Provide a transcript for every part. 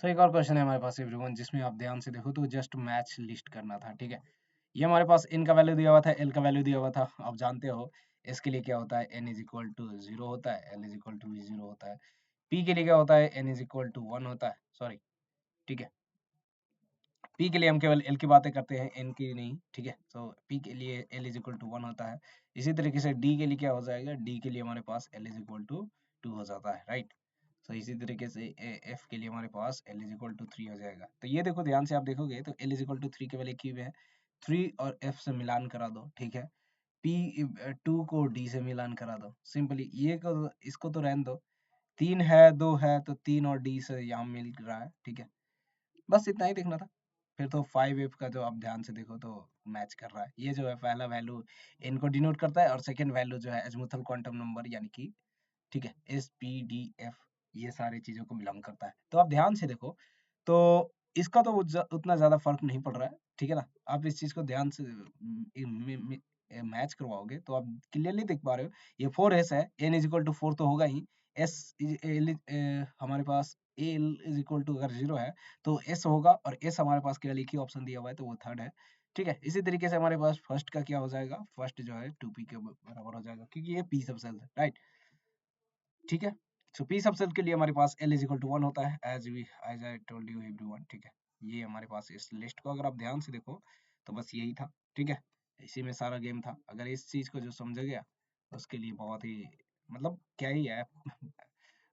सो एक और क्वेश्चन है हमारे पास एवरीवन, जिसमें आप ध्यान से देखो तो जस्ट मैच लिस्ट करना था, ठीक है। ये हमारे पास n का वैल्यू दिया हुआ था, l का वैल्यू दिया हुआ था। आप जानते हो इसके लिए क्या होता है, n इज इक्वल टू 0 होता है, l इज इक्वल टू 0 होता है। p के लिए क्या होता है, n इज इक्वल टू 1 होता है, सॉरी, ठीक है। p के लिए हम केवल l की बातें करते हैं, n की नहीं, ठीक है। तो p के लिए l इज इक्वल टू 1 होता है। इसी तरीके से d के लिए क्या हो जाएगा, d के लिए हमारे पास l इज इक्वल टू 2 हो जाता है, राइट। तो इसी तरीके से f के लिए हमारे पास l इज इक्वल टू 3 हो जाएगा। तो ये देखो ध्यान से आप देखोगे तो l इज इक्वल टू 3 केवल एक ही है, 3 और f से मिलान करा दो, ठीक है। p 2 को d से मिलान करा दो, सिंपली ये को इसको तो रहने दो। 3 है, 2 है, तो 3 और d से यहाँ मिल रहा है, ठीक है। बस इतना ही देखना था। फिर तो 5f का जो आप ध्यान से देखो तो मैच कर रहा है। ये जो है पहला वैल्यू इनको डिनोट करता है और सेकंड वैल्यू जो है अज़मुथल क्वांटम नंबर, यानी कि ठीक है SPDF, ये सारी चीजों को बिलोंग करता है। तो आप ध्यान से देखो तो इसका तो उतना ज्यादा फर्क नहीं पड़ रहा है, ठीक है ना। आप इस चीज को ध्यान से मैच करवाओगे तो आप क्लियरली देख पा रहे हो। ये 4s है, n इज इक्वल टू 4 तो होगा ही। s हमारे पास l इज इक्वल टू अगर 0 है तो s होगा, और s हमारे पास केवल एक ही ऑप्शन दिया हुआ है तो वो थर्ड है, ठीक है। इसी तरीके से हमारे पास फर्स्ट का क्या हो जाएगा, फर्स्ट जो है 2p के बराबर हो जाएगा, क्योंकि ये p सब सेल है, राइट, ठीक है। सो p सब सेल के लिए हमारे पास l इज इक्वल टू 1 होता है, as I told you everyone, ठीक है। ये हमारे पास इस लिस्ट को अगर आप ध्यान से देखो तो बस यही था, ठीक है। इसी में सारा गेम था। अगर इस चीज को जो समझ गया उसके लिए बहुत ही, मतलब क्या ही है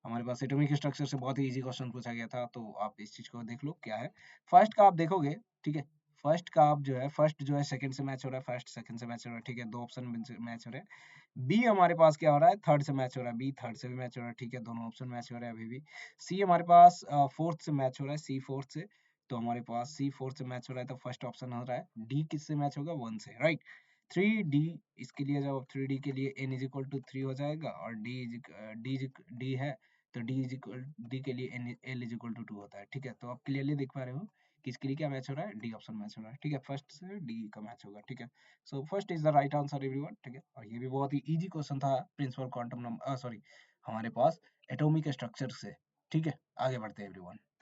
हमारे पास एटॉमिक स्ट्रक्चर से बहुत ही इजी क्वेश्चन पूछा गया था, तो आप इस चीज को देख लो क्या है। फर्स्ट का आप देखोगे, ठीक है। फर्स्ट का आप जो है, फर्स्ट जो है सेकंड से मैच हो रहा है, फर्स्ट सेकंड से मैच हो रहा है, ठीक है। दो ऑप्शन मैच हो रहे हैं। बी हमारे पास क्या हो रहा है, थर्ड से मैच हो रहा है, बी थर्ड से भी मैच हो रहा है, ठीक है। दोनों ऑप्शन मैच हो रहे हैं अभी भी। सी हमारे पास फोर्थ से मैच हो रहा है, सी फोर्थ से, तो हमारे पास सी फोर्थ से मैच हो रहा है, तो फर्स्ट ऑप्शन हो रहा है। डी किससे मैच होगा, 1 से, राइट। 3D, इसके लिए जब 3D के लिए n इज इक्वल टू 3 हो जाएगा, और डी है तो डी के लिए l इज इक्वल टू 2 होता है, ठीक है। तो आप क्लियरली देख पा रहे हो कि इसके लिए क्या मैच हो रहा है, डी ऑप्शन मैच हो रहा है, ठीक है। फर्स्ट से डी का मैच होगा, ठीक है। So first is the right answer everyone, ठीक है। और ये भी बहुत ही इजी क्वेश्चन था, प्रिंसिपल क्वांटम नंबर, सॉरी, हमारे पास एटॉमिक स्ट्रक्चर से, ठीक है। आगे बढ़ते हैं एवरीवन।